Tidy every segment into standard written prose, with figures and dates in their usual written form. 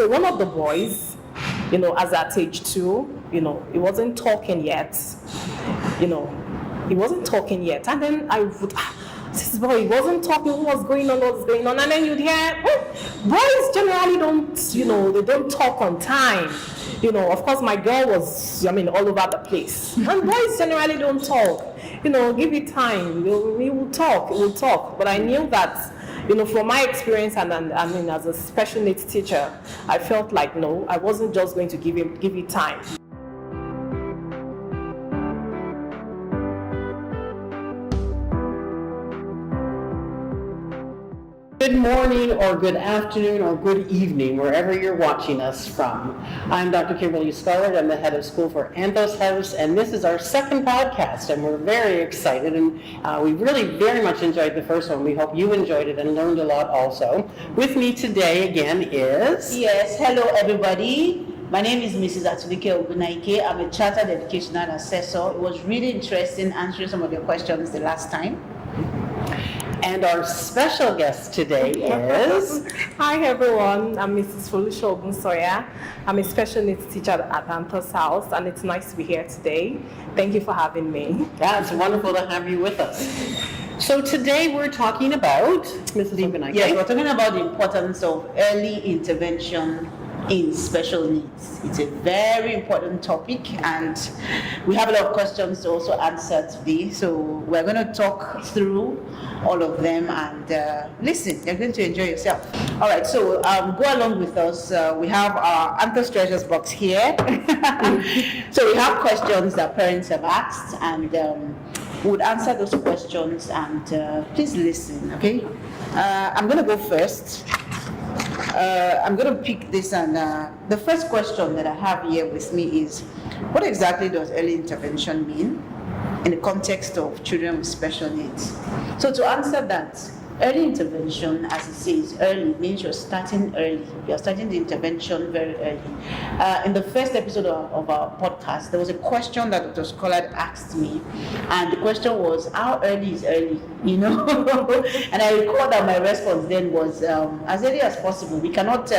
So one of the boys, as at age 2, he wasn't talking yet. He wasn't talking yet. And then I would, this boy, he wasn't talking, what's going on? And then you'd hear, boys generally don't, they don't talk on time. Of course, my girl was, all over the place. And boys generally don't talk. Give it time. We will talk. But I knew that, from my experience and as a special needs teacher, I felt like, no, I wasn't just going to give it time. Good morning or good afternoon or good evening, wherever you're watching us from. I'm Dr. Kimberly Scarlett. I'm the head of school for Anthos House, and this is our second podcast, and we're very excited, and we really very much enjoyed the first one. We hope you enjoyed it and learned a lot also. With me today again is... Yes, hello everybody. My name is Mrs. Foluso Ogunsanya. I'm a Chartered Educational Assessor. It was really interesting answering some of your questions the last time. And our special guest today is... Hi everyone, I'm Mrs. Foluso Ogunsanya. I'm a special needs teacher at Anthos House, and it's nice to be here today. Thank you for having me. Yeah, it's wonderful to have you with us. So today we're talking about... Mrs. Ogunsanya. Yes, we're talking about the importance of early intervention in special needs. It's a very important topic, and we have a lot of questions to also answer today. So we're going to talk through all of them, and listen, you're going to enjoy yourself. All right, so go along with us. We have our Anthos Treasures box here. So we have questions that parents have asked, and we would answer those questions, and please listen, okay? I'm going to go first. I'm going to pick this, and the first question that I have here with me is, what exactly does early intervention mean in the context of children with special needs? So to answer that, early intervention, as it says, early means you're starting early. You're starting the intervention very early. In the first episode of our podcast, there was a question that Dr. Scollard asked me, and the question was, how early is early? And I recall that my response then was, as early as possible. We cannot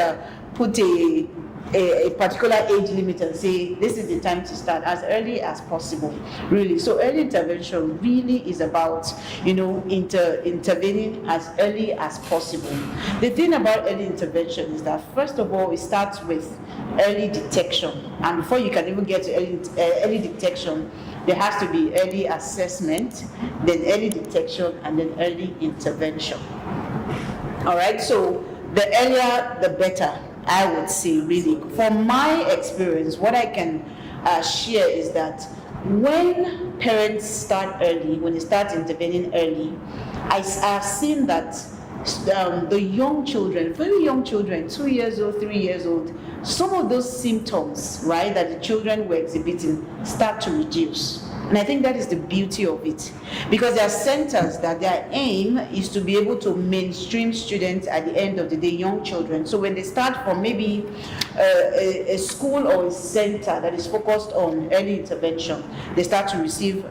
put a particular age limit and say this is the time to start. As early as possible, really. So early intervention really is about intervening as early as possible. The thing about early intervention is that first of all it starts with early detection, and before you can even get to early detection, there has to be early assessment, then early detection, and then early intervention. All right, so the earlier the better, I would say, really. From my experience, what I can share is that when parents start early, when they start intervening early, I've seen that the young children, very young children, 2 years old, 3 years old, some of those symptoms, right, that the children were exhibiting start to reduce. And I think that is the beauty of it, because there are centers that their aim is to be able to mainstream students at the end of the day, young children. So when they start from maybe a school or a center that is focused on early intervention, they start to receive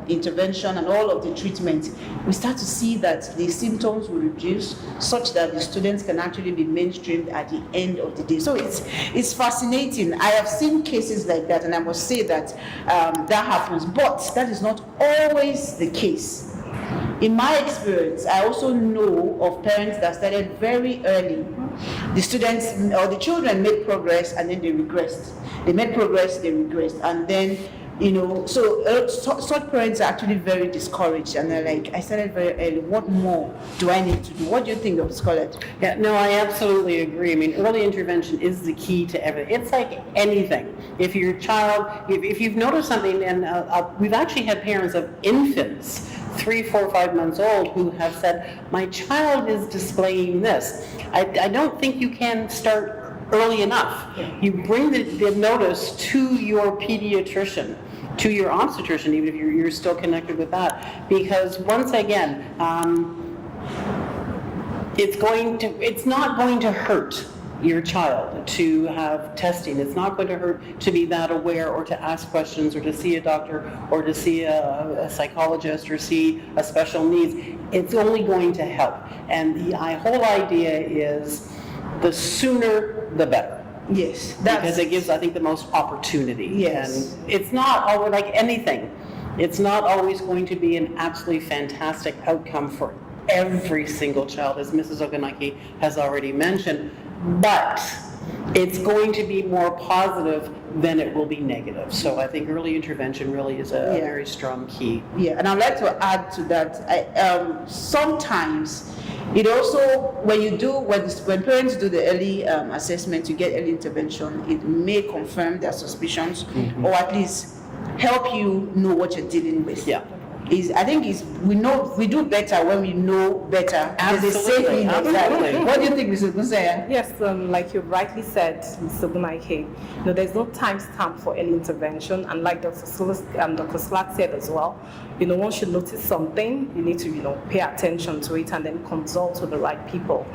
intervention and all of the treatment. We start to see that the symptoms will reduce such that the students can actually be mainstreamed at the end of the day. So it's fascinating. I have seen cases like that, and I must say that that happens. But that is not always the case. In my experience, I also know of parents that started very early. The students or the children made progress and then they regressed. They made progress, they regressed, and then so such parents are actually very discouraged, and they're like, I started very early, what more do I need to do? What do you think, Dr. Scarlett? Yeah, no, I absolutely agree. I mean, early intervention is the key to everything. It's like anything. If your child, if you've noticed something, and we've actually had parents of infants, 3, 4, 5 months old, who have said, my child is displaying this. I don't think you can start early enough. You bring the notice to your pediatrician, to your obstetrician, even if you're still connected with that, because once again, it's not going to hurt your child to have testing. It's not going to hurt to be that aware, or to ask questions, or to see a doctor, or to see a psychologist, or see a special needs. It's only going to help. And the whole idea is the sooner the better. Yes, Because it gives, I think, the most opportunity. Yes. And it's not always like anything. It's not always going to be an absolutely fantastic outcome for every single child, as Mrs. Ogunsanya has already mentioned, but it's going to be more positive than it will be negative. So I think early intervention really is a very strong key. Yeah, and I'd like to add to that. Sometimes it also, when parents do the early assessment to get early intervention, it may confirm their suspicions, or at least help you know what you're dealing with. Yeah. I think we do better when we know better. Absolutely, absolutely. What do you think, Mr. Ogunsanya? Yes, like you rightly said, Mr. Ogunsanya, there's no time stamp for early intervention, and like Dr. Slack said as well, once you notice something, you need to, pay attention to it and then consult with the right people.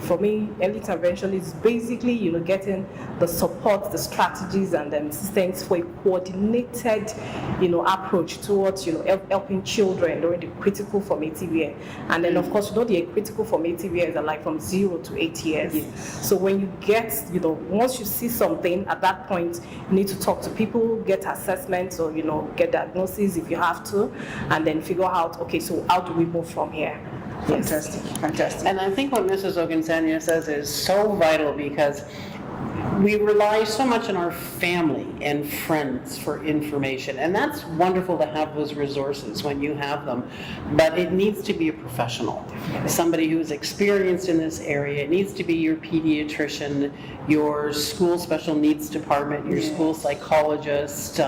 For me, early intervention is basically, getting the support, the strategies, and the systems for a coordinated, approach towards, helping children during the critical formative year. And then, of course, the critical formative years are like from 0 to 8 years. Yes. So when you get, once you see something, at that point, you need to talk to people, get assessments, or, get diagnosis if you have to, and then figure out, okay, so how do we move from here? Fantastic, fantastic. And I think what Mrs. Ogunsanya says is so vital, because we rely so much on our family and friends for information, and that's wonderful to have those resources when you have them, but it needs to be a professional, somebody who's experienced in this area. It needs to be your pediatrician, your school special needs department, your school psychologist.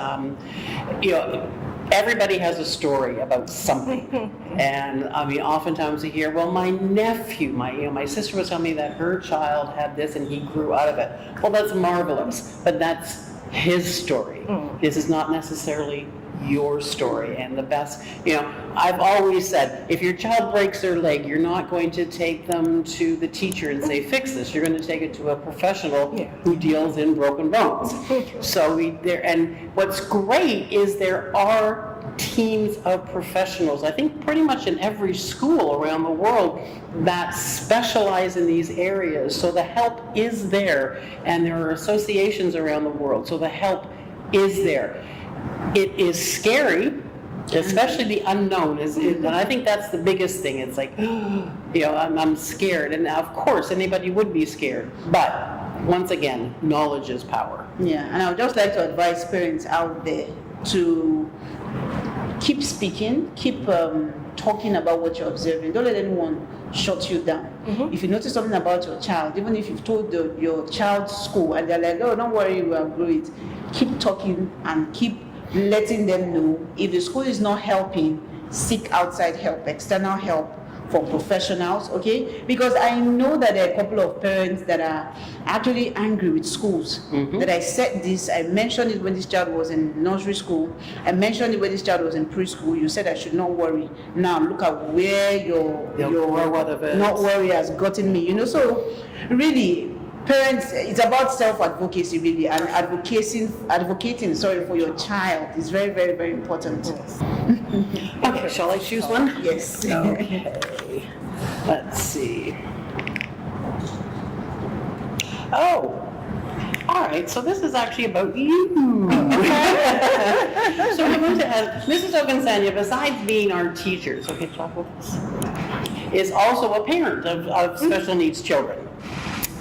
Everybody has a story about something. And I mean, oftentimes we hear, well, my nephew, my sister was telling me that her child had this and he grew out of it. Well, that's marvelous, but that's his story. This is not necessarily your story. And the best, I've always said, if your child breaks their leg, you're not going to take them to the teacher and say, fix this. You're going to take it to a professional who deals in broken bones. So and what's great is there are teams of professionals, I think pretty much in every school around the world, that specialize in these areas. So the help is there, and there are associations around the world, so the help is there. It is scary, especially the unknown, and I think that's the biggest thing. It's like, I'm scared, and of course anybody would be scared, but once again, knowledge is power. Yeah, and I would just like to advise parents out there to keep speaking, keep talking about what you're observing. Don't let anyone shut you down. If you notice something about your child, even if you've told your child's school and they're like, oh, don't worry, we'll grow it, keep talking and keep letting them know. If the school is not helping, seek outside help, external help from professionals, okay? Because I know that there are a couple of parents that are actually angry with schools. That I said this, I mentioned it when this child was in nursery school, I mentioned it when this child was in preschool. You said I should not worry. Now look at where your not worry has gotten me, So really, parents, it's about self-advocacy really, and advocating for your child is very, very, very important. Okay, shall I choose one? Yes. Okay. Let's see. Oh, all right. So this is actually about you. So we're going to ask Mrs. Ogunsanya, besides being our teacher, is also a parent of special needs children,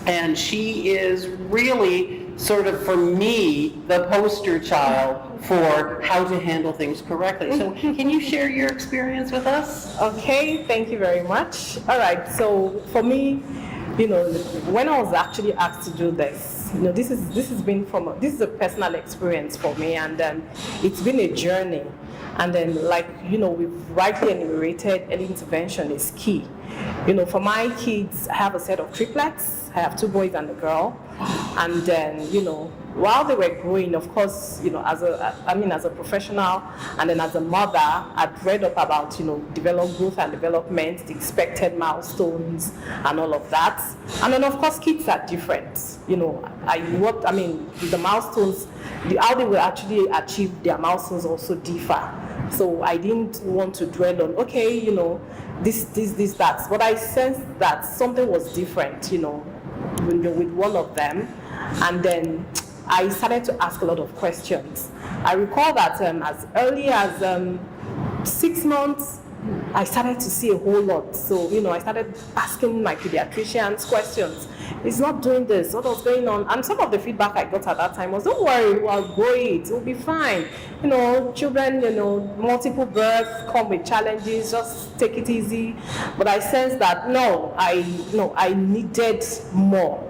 and she is really sort of, for me, the poster child for how to handle things correctly. So can you share your experience with us? Okay, thank you very much. All right, so for me, when I was actually asked to do this, this is a personal experience for me, and it's been a journey. And then, we've rightly enumerated, early intervention is key. For my kids, I have a set of triplets. I have 2 boys and a girl. And then, while they were growing, of course, as a professional and then as a mother, I'd read up about, growth and development, the expected milestones and all of that. And then, of course, kids are different. The milestones, how they will actually achieve their milestones also differ. So I didn't want to dwell on, this, that. But I sensed that something was different, with one of them, and then I started to ask a lot of questions. I recall that as early as 6 months, I started to see a whole lot. So, I started asking my pediatricians questions. It's not doing this, what was going on? And some of the feedback I got at that time was, don't worry, we'll grow it, it'll be fine. Children, multiple births come with challenges, just take it easy. But I sensed that, I needed more.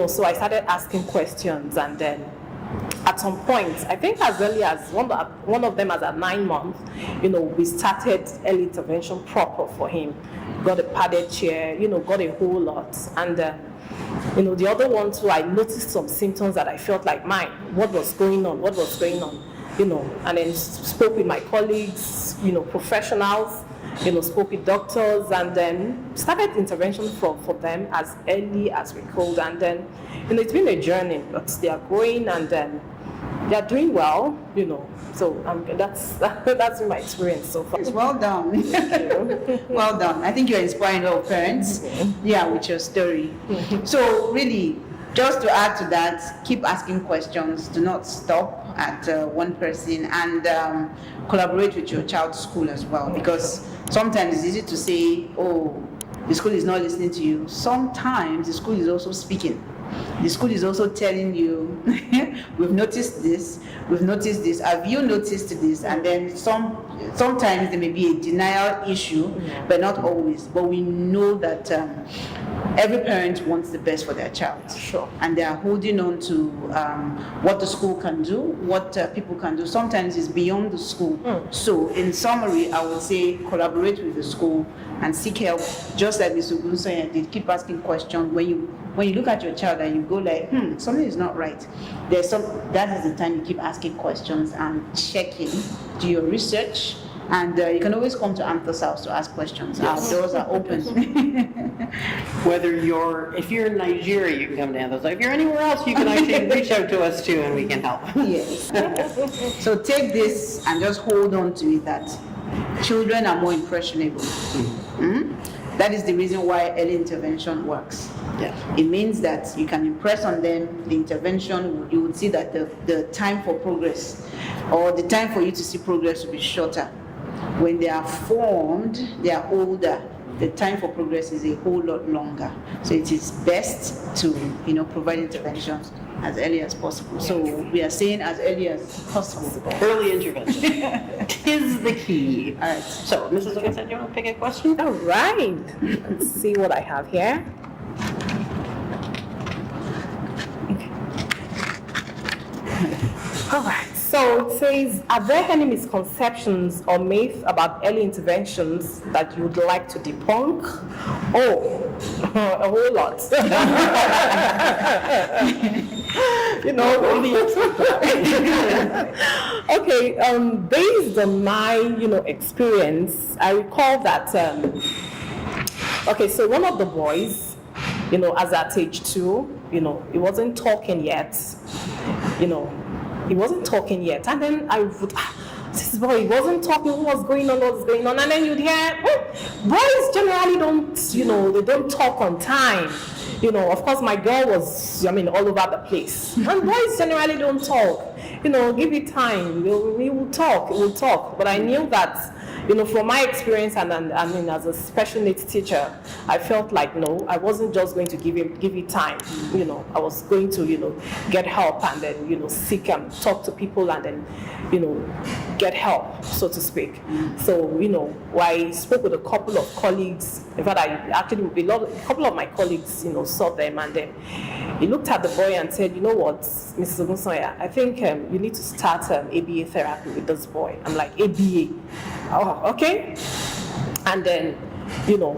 So I started asking questions, and then at some point, I think as early as one of them as at 9 months, we started early intervention proper for him. Got a padded chair, got a whole lot. And the other one too, I noticed some symptoms that I felt like, what was going on? And then spoke with my colleagues, professionals, spoke with doctors, and then started intervention for them as early as we could. And then, it's been a journey, but they are growing, and then they are doing well, So that's been my experience so far. It's well done. Well done. I think you're inspiring all parents. With your story. So really, just to add to that, keep asking questions. Do not stop at one person, and collaborate with your child's school as well, because sometimes it's easy to say, oh, the school is not listening to you. Sometimes the school is also speaking. The school is also telling you, we've noticed this, have you noticed this? And then sometimes there may be a denial issue, but not always. But we know that every parent wants the best for their child. Sure. And they are holding on to what the school can do, what people can do. Sometimes it's beyond the school. So in summary, I would say collaborate with the school and seek help, just like Mr. Ogunsanya did. Keep asking questions. When you look at your child and you go like, something is not right, that is the time you keep asking questions and checking, do your research, and you can always come to Anthos House to ask questions. Yes. Our doors are open. If you're in Nigeria, you can come to Anthos. If you're anywhere else, you can actually reach out to us too, and we can help. Yes. So take this and just hold on to it, that children are more impressionable. That is the reason why early intervention works. Yeah. It means that you can impress on them the intervention. You would see that the time for progress, or the time for you to see progress, will be shorter. When they are formed, they are older, the time for progress is a whole lot longer. So it is best to provide interventions as early as possible. So we are saying as early as possible. Early intervention is the key. All right. So, Mrs. Ogunsanya, do you want to pick a question? All right. Let's see what I have here. All right. So it says, are there any misconceptions or myths about early interventions that you would like to debunk? Oh, a whole lot. Really. Okay. Based on my, experience, I recall that. So one of the boys, as at age 2, he wasn't talking yet. He wasn't talking yet, and then I would, this boy, he wasn't talking, what's going on, and then you'd hear, boys generally don't, they don't talk on time. Of course my girl was, all over the place, and boys generally don't talk. Give it time, we will talk, but I knew that, from my experience, and as a special needs teacher, I felt like, no, I wasn't just going to give it time. I was going to, get help, and then, seek and talk to people, and then, get help, so to speak. So, I spoke with a couple of colleagues. In fact, a couple of my colleagues, saw them, and then he looked at the boy and said, you know what, Mrs. Ogunsanya, I think you need to start ABA therapy with this boy. I'm like, ABA? Oh, okay. And then,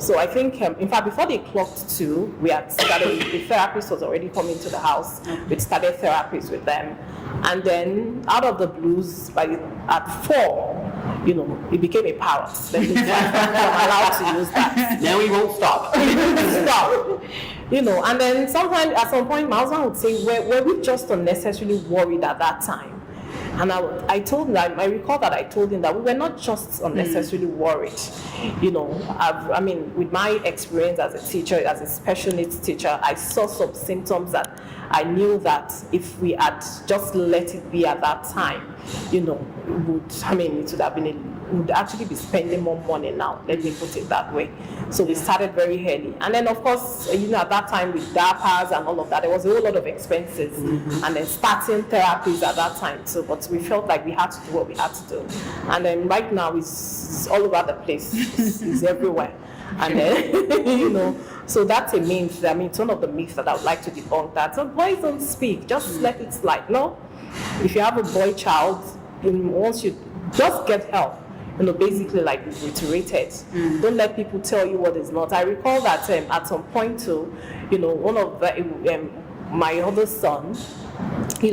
so I think, in fact, before they clocked 2, we had started, the therapist was already coming to the house. We'd started therapies with them. And then, out of the blues, at 4, he became a parrot. Then I'm allowed to use that. Now he won't stop. Stop. And then at some point, my husband would say, were we just unnecessarily worried at that time? And I told him that, I recall that I told him that we were not just unnecessarily worried. I mean, with my experience as a teacher, as a special needs teacher, I saw some symptoms that I knew that if we had just let it be at that time, it would have been would actually be spending more money now, let me put it that way. So we started very early. And then of course, at that time with diapers and all of that, there was a whole lot of expenses. And then starting therapies at that time. So, but we felt like we had to do what we had to do. And then right now it's all over the place. It's everywhere. And then, so that's a myth. I mean, it's one of the myths that I would like to debunk, that so boys don't speak, just let it slide. No, if you have a boy child, once you just get help, basically like we reiterated. Don't let people tell you what is not. I recall that at some point too, one of my other son, he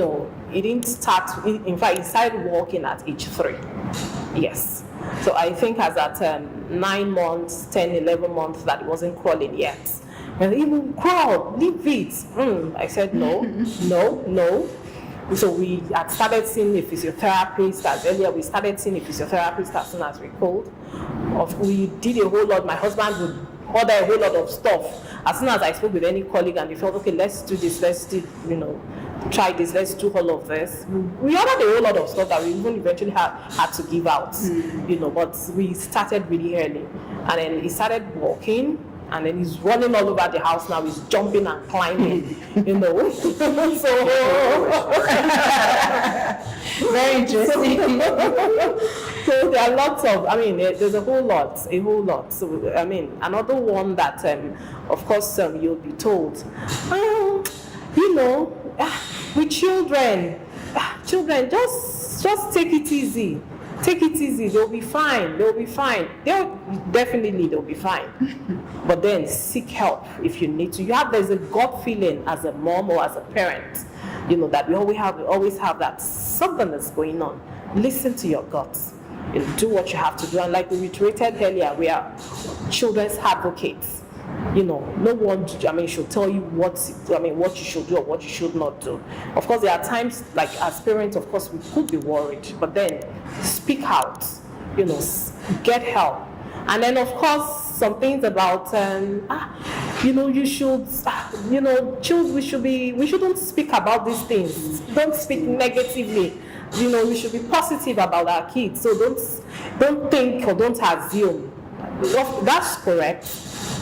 didn't start, in fact, he started walking at age 3. Yes. So I think as at 9 months, 10, 11 months that he wasn't crawling yet. And even crawl, leave it. I said, no. So we had started seeing a physiotherapist as earlier. We started seeing a physiotherapist as soon as we could. We did a whole lot. My husband would order a whole lot of stuff. As soon as I spoke with any colleague and they felt, okay, let's do this, let's do, try this, let's do all of this. We ordered a whole lot of stuff that we even eventually had to give out, but we started really early. And then he started walking. And then he's running all over the house now. He's jumping and climbing, So very interesting. So there are lots of. There's a whole lot. So another one that, of course, you'll be told, with children, just take it easy. Take it easy, they'll be fine. They'll be fine. They'll be fine. But then seek help if you need to. There's a gut feeling as a mom or as a parent, that we always have that something that's going on. Listen to your guts. Do what you have to do. And like we reiterated earlier, we are children's advocates. No one, should tell you what you should do or what you should not do. Of course, there are times, like as parents, of course, we could be worried, but then speak out, get help. And then, of course, some things about, you should, we shouldn't speak about these things. Don't speak negatively. We should be positive about our kids. So don't think or don't assume. That's correct.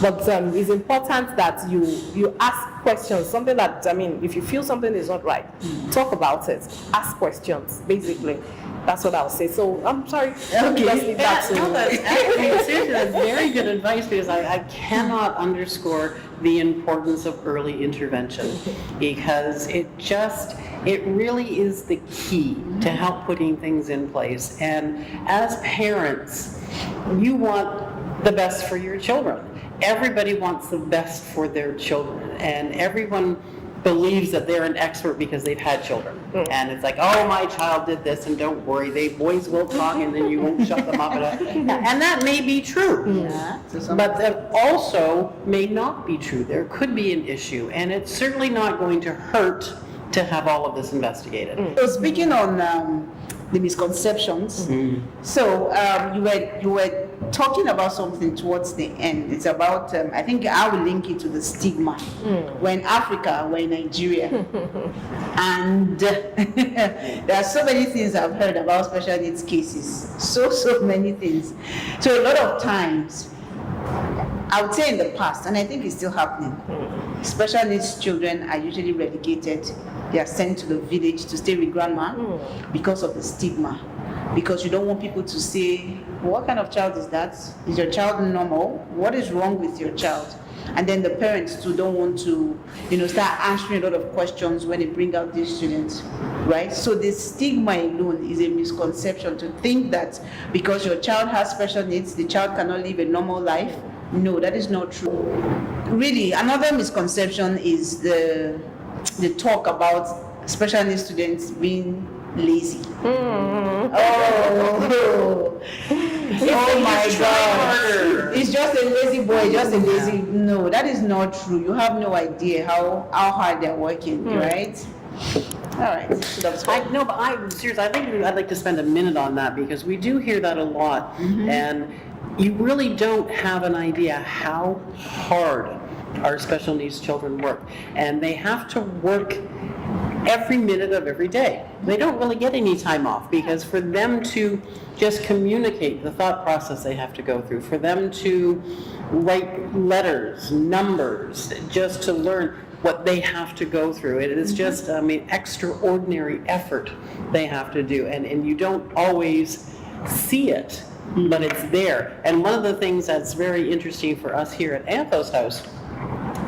But it's important that you ask questions. Something that, if you feel something is not right, talk about it. Ask questions, basically. That's what I'll say. So I'm sorry. Okay. That's very good advice, because I cannot underscore the importance of early intervention, because it really is the key to help putting things in place. And as parents, you want the best for your children. Everybody wants the best for their children, and everyone believes that they're an expert because they've had children. And it's like, oh, my child did this, and don't worry, boys will talk, and then you won't shut them up. And that may be true, but that also may not be true. There could be an issue, and it's certainly not going to hurt to have all of this investigated. So speaking on the misconceptions, so you were talking about something towards the end. It's about, I think I will link it to the stigma. We're in Africa, we're in Nigeria. And there are so many things I've heard about special needs cases. So many things. So a lot of times, I would say in the past, and I think it's still happening, special needs children are usually relegated. They are sent to the village to stay with grandma because of the stigma. Because you don't want people to say, what kind of child is that? Is your child normal? What is wrong with your child? And then the parents too don't want to, start answering a lot of questions when they bring out these students, right? So the stigma alone is a misconception to think that because your child has special needs, the child cannot live a normal life. No, that is not true. Really, another misconception is the talk about special needs students being lazy. Oh my God. It's just a lazy boy, just a lazy. No, that is not true. You have no idea how hard they're working, right? All right. Seriously, I think I'd like to spend a minute on that because we do hear that a lot, and you really don't have an idea how hard our special needs children work, and they have to work every minute of every day. They don't really get any time off because for them to just communicate the thought process they have to go through, for them to write letters, numbers, just to learn what they have to go through. It is just, extraordinary effort they have to do, and you don't always see it, but it's there. And one of the things that's very interesting for us here at Anthos House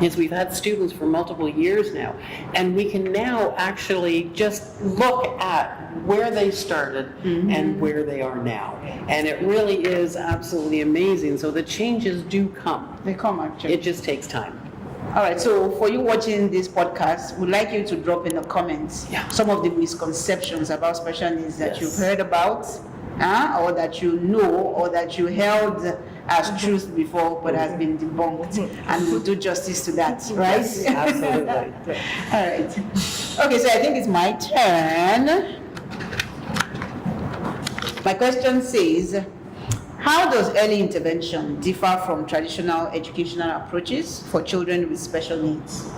is we've had students for multiple years now, and we can now actually just look at where they started and where they are now. And it really is absolutely amazing. So the changes do come. They come actually. It just takes time. All right, so for you watching this podcast, we'd like you to drop in the comments some of the misconceptions about special needs that you've heard about, or that you know, or that you held as truth before but has been debunked, and we'll do justice to that, right? Yes, absolutely. All right. Okay, so I think it's my turn. My question says, how does early intervention differ from traditional educational approaches for children with special needs?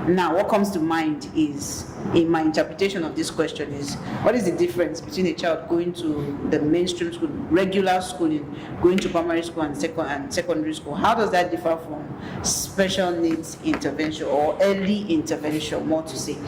Now, what comes to mind is, in my interpretation of this question, is what is the difference between a child going to the mainstream school, regular schooling, going to primary school and secondary school? How does that differ from special needs intervention or early intervention, more to say?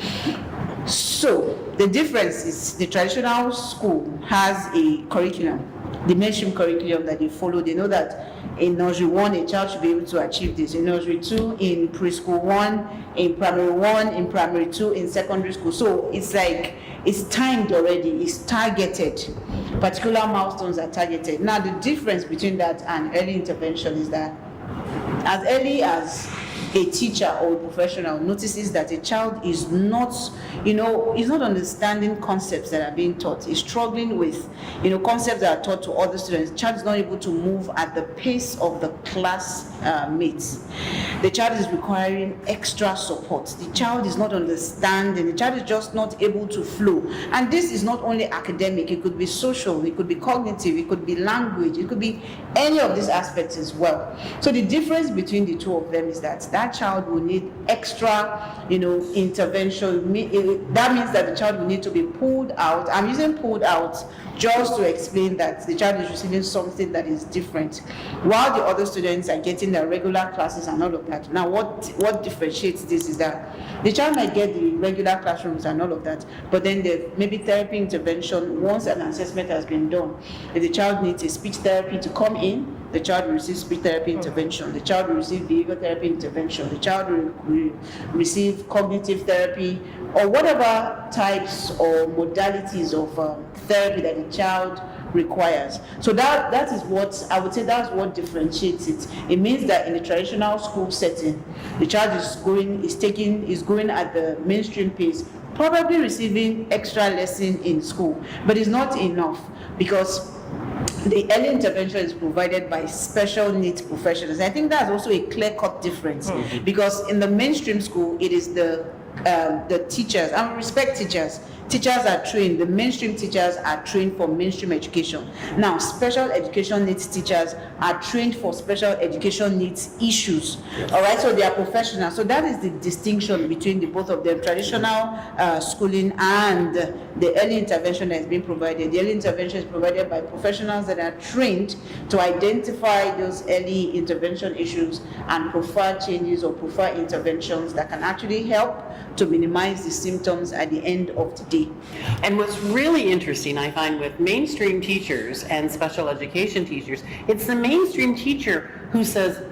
So, the difference is the traditional school has a curriculum, the mainstream curriculum that they follow. They know that in nursery 1, a child should be able to achieve this. In nursery 2, in preschool 1, in primary 1, in primary 2, in secondary school. So it's like, it's timed already, it's targeted. Particular milestones are targeted. Now, the difference between that and early intervention is that as early as a teacher or a professional notices that a child is not, is not understanding concepts that are being taught, is struggling with, concepts that are taught to other students, the child is not able to move at the pace of the class mates. The child is requiring extra support. The child is not understanding. The child is just not able to flow. And this is not only academic, it could be social, it could be cognitive, it could be language, it could be any of these aspects as well. So the difference between the two of them is that child will need extra, intervention. That means that the child will need to be pulled out. I'm using pulled out just to explain that the child is receiving something that is different, while the other students are getting their regular classes and all of that. Now, what differentiates this is that the child might get the regular classrooms and all of that, but then maybe therapy intervention, once an assessment has been done, if the child needs a speech therapy to come in, the child will receive speech therapy intervention, the child will receive behavior therapy intervention, the child will receive cognitive therapy, or whatever types or modalities of therapy that the child requires. So that is what I would say, that's what differentiates it. It means that in the traditional school setting, the child is going at the mainstream pace, probably receiving extra lesson in school, but it's not enough, because the early intervention is provided by special needs professionals. I think that's also a clear-cut difference, because in the mainstream school, it is the teachers, and respect teachers. Teachers are trained, the mainstream teachers are trained for mainstream education. Now, special education needs teachers are trained for special education needs issues. All right, so they are professionals. So that is the distinction between the both of them, traditional schooling and the early intervention that is being provided. The early intervention is provided by professionals that are trained to identify those early intervention issues and prefer changes or prefer interventions that can actually help to minimize the symptoms at the end of the day. And what's really interesting, I find, with mainstream teachers and special education teachers, it's the mainstream teacher who says,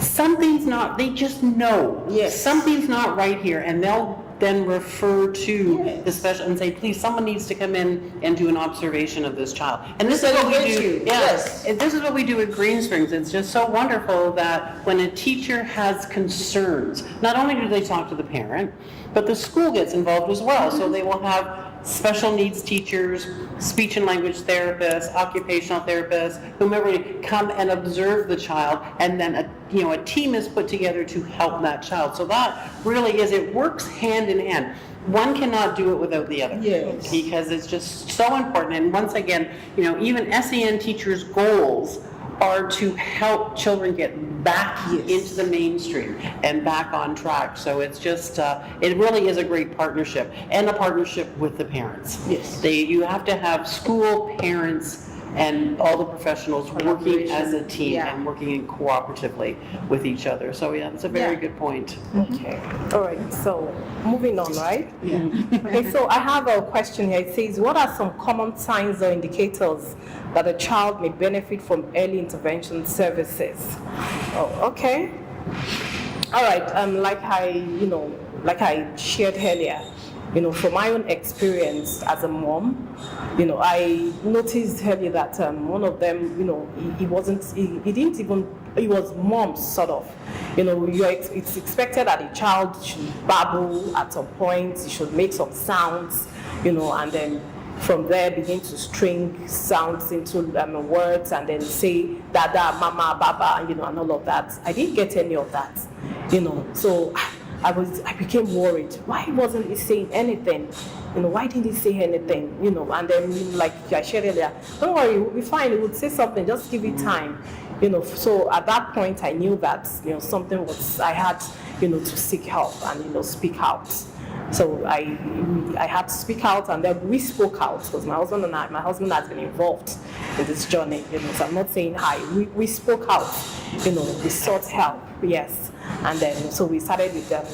something's not, they just know. Yes. Something's not right here, and they'll then refer to the special and say, please, someone needs to come in and do an observation of this child. And this is what we do. Yes. This is what we do at Green Springs. It's just so wonderful that when a teacher has concerns, not only do they talk to the parent, but the school gets involved as well. So they will have special needs teachers, speech and language therapists, occupational therapists, whomever, come and observe the child, and then a team is put together to help that child. So that really is, it works hand in hand. one cannot do it without the other. Yes. Because it's just so important. And once again, even SEN teachers' goals are to help children get back into the mainstream and back on track. So it's just, it really is a great partnership, and a partnership with the parents. Yes. You have to have school, parents, and all the professionals working as a team and working in cooperatively with each other. So yeah, that's a very good point. Okay. All right. So moving on, right? Yeah. Okay. So I have a question here. It says, what are some common signs or indicators that a child may benefit from early intervention services? Oh, okay. All right. Like I shared earlier, from my own experience as a mom, I noticed earlier that one of them, he was mom sort of. It's expected that a child should babble at some point, he should make some sounds, and then from there begin to string sounds into words and then say dada, mama, baba, and all of that. I didn't get any of that, so I became worried. Why wasn't he saying anything? Why didn't he say anything? And then like I shared earlier, don't worry, we'll be fine. He would say something, just give it time. So at that point I knew that, something was, I had, to seek help and, speak out. So I had to speak out, and then we spoke out, because my husband has been involved in this journey, so I'm not saying hi. We spoke out, we sought help, yes. And then, so we started with them.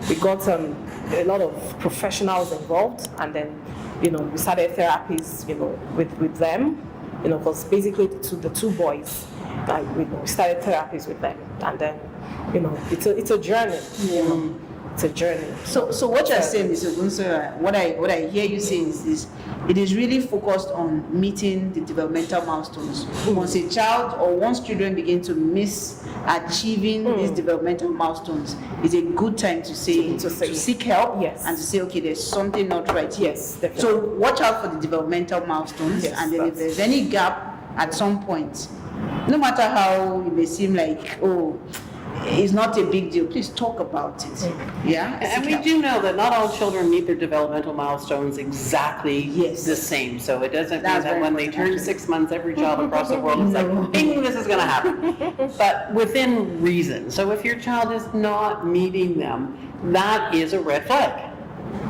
We got a lot of professionals involved, and then, we started therapies, with them, because basically the two boys, we started therapies with them, and then, it's a journey, It's a journey. So what you're saying, Mr. Ogunsanya, what I hear you saying is this: it is really focused on meeting the developmental milestones. Once a child or once children begin to miss achieving these developmental milestones, it's a good time to seek help, yes, and to say, okay, there's something not right here. Yes, definitely. So watch out for the developmental milestones, yes, and then if there's any gap at some point, no matter how it may seem like, it's not a big deal, please talk about it. Yeah. And we do know that not all children meet their developmental milestones exactly the same. So it doesn't mean that when they turn 6 months, every child across the world is like, bing, this is going to happen. But within reason. So if your child is not meeting them, that is a red flag.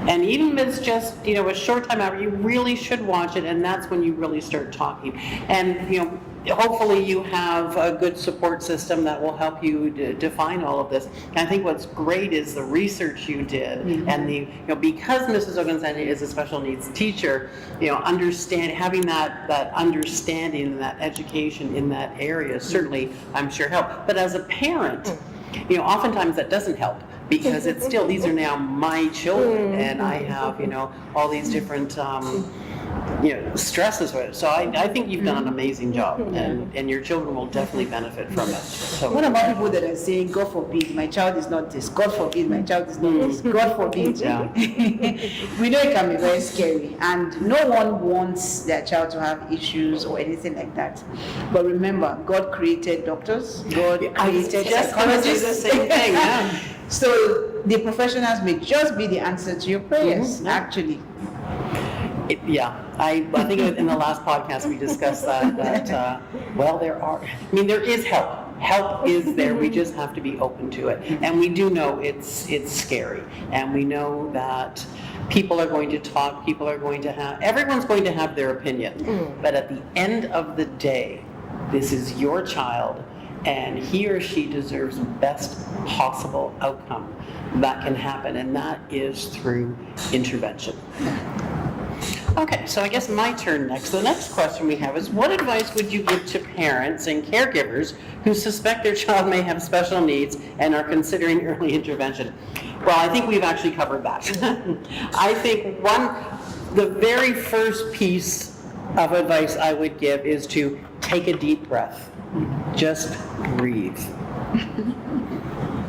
And even if it's just, a short time out, you really should watch it, and that's when you really start talking. And, hopefully you have a good support system that will help you define all of this. And I think what's great is the research you did, and because Mrs. Ogunsanya is a special needs teacher, having that understanding and that education in that area certainly, I'm sure, help. But as a parent, oftentimes that doesn't help, because it's still, these are now my children, and I have, all these different stresses with it. So I think you've done an amazing job, and your children will definitely benefit from it. So what about people that are saying, God forbid, my child is not this, God forbid, my child is not this, God forbid. Yeah. We know it can be very scary, and no one wants their child to have issues or anything like that. But remember, God created doctors, God created psychologists. The same thing. Yeah. So the professionals may just be the answer to your prayers, actually. I think in the last podcast we discussed that there is help. Help is there. We just have to be open to it. And we do know it's scary. And we know that people are going to talk, everyone's going to have their opinion. But at the end of the day, this is your child, and he or she deserves the best possible outcome that can happen, and that is through intervention. Okay, so I guess my turn next. The next question we have is, what advice would you give to parents and caregivers who suspect their child may have special needs and are considering early intervention? Well, I think we've actually covered that. I think the very first piece of advice I would give is to take a deep breath. Just breathe.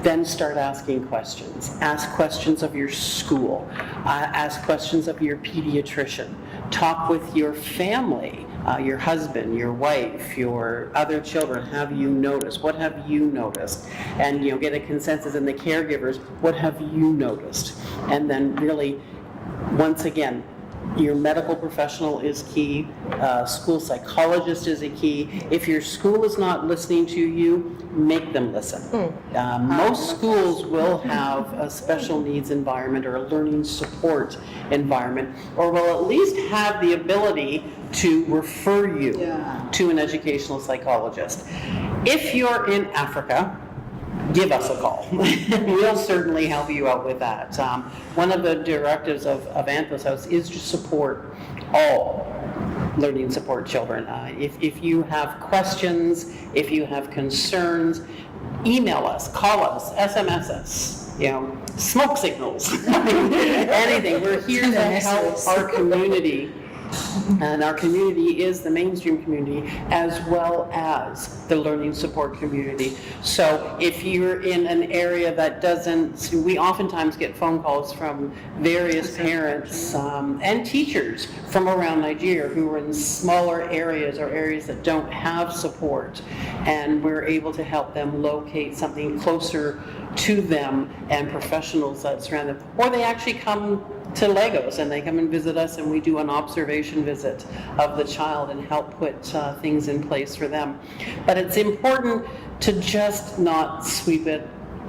Then start asking questions. Ask questions of your school. Ask questions of your pediatrician. Talk with your family, your husband, your wife, your other children. Have you noticed? What have you noticed? And get a consensus in the caregivers. What have you noticed? And then really once again, your medical professional is key, school psychologist is a key. If your school is not listening to you, make them listen. Most schools will have a special needs environment or a learning support environment, or will at least have the ability to refer you to an educational psychologist. If you're in Africa, give us a call. We'll certainly help you out with that. One of the directives of Anthos House is to support all learning support children. If you have questions, if you have concerns, email us, call us, SMS us, smoke signals, anything. We're here to help our community. And our community is the mainstream community as well as the learning support community. So if you're in an area that doesn't, we oftentimes get phone calls from various parents and teachers from around Nigeria who are in smaller areas or areas that don't have support. And we're able to help them locate something closer to them and professionals that surround them. Or they actually come to Lagos and they come and visit us and we do an observation visit of the child and help put things in place for them. But it's important to just not sweep it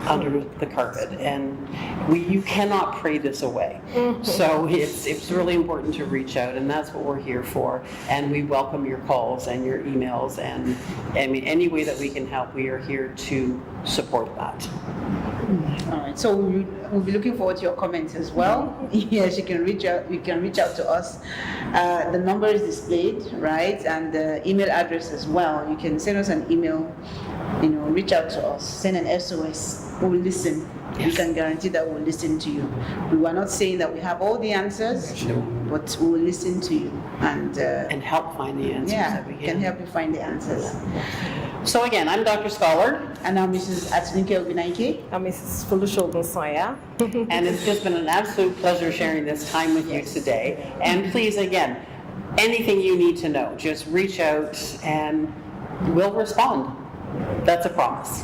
under the carpet, and you cannot pray this away. So it's really important to reach out, and that's what we're here for. And we welcome your calls and your emails, and any way that we can help, we are here to support that. All right. So we'll be looking forward to your comments as well. Yes, you can reach out. You can reach out to us. The number is displayed, right, and the email address as well. You can send us an email. Reach out to us. Send an SOS. We will listen. Yes. We can guarantee that we'll listen to you. We are not saying that we have all the answers, but we will listen to you and help find the answers that we can help you find the answers. So again, I'm Dr. Scholar. And I'm Mrs. Atinike Ogunsanya. I'm Mrs. Foluso Ogunsanya. And it's just been an absolute pleasure sharing this time with you today. And please, again, anything you need to know, just reach out and we'll respond. That's a promise.